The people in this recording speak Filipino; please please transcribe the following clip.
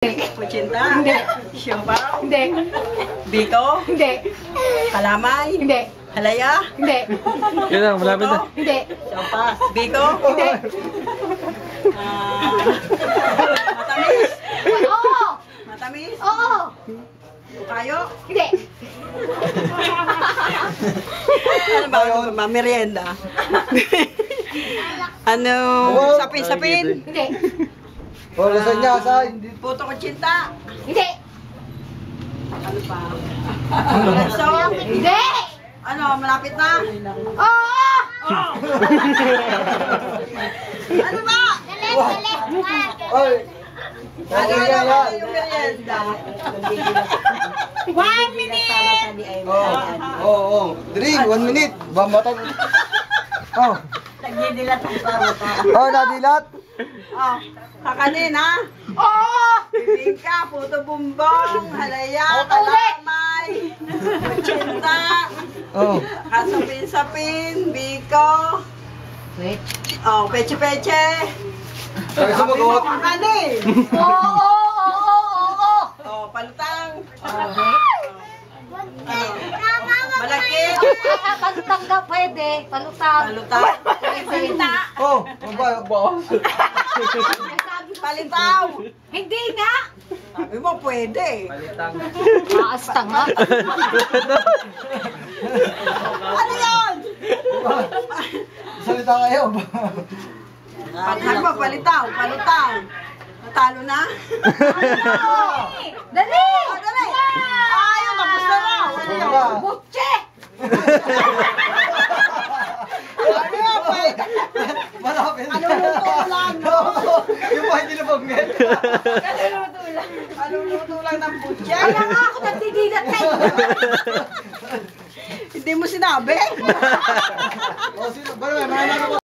Kuchinta? Hindi. Siopaw? Hindi. Biko? Hindi. Kalamay? Hindi. Halaya? Hindi. Yun lang, malapit na. Hindi. Siopas? Biko? Hindi. Matamis? Oo. Matamis? Oo. Kayo? Hindi. Ano ba? Merienda? Ano? Sapin-sapin? Hindi. Wala sa niya, say. Puto kuchinta? Hindi. Ano pa? Ganso? Hindi. Ano? Malapit na? Oo. Ano ba? Ay! Ano yung merienda? 1 minute. Oo. Drink, 1 minute. Bamatan. Oh. Nagdidilat ang sarata. Oh, nadilat. Oh, kakanin ha? Oo. Bibingka, puto bumbong, halaya, kalamay, kuchinta, Oh. kasapin-sapin, biko, peche-peche, Ay, sumagot. kakanin, Oo. palutang, malakit, Palutang ka pwede. Palutang. palutang, Oh, mabay, ba? palitaw. Hindi nga. Sabi mo, pwede. Maasta nga. Ano yun? Salita kayo. Ano ba, palitaw, palutang. Natalo na? Dali. Dali! Ayun, tapos na raw. Ano yun? Wala. Butche. Ano yun, pwede? Malapit. Ano luto lang, no? Yung ba hindi nabangget? Ano luto lang ng butya? Kaya nga ako nagdidilat kayo. Hindi mo sinabi? Oh, sino? Ba naman,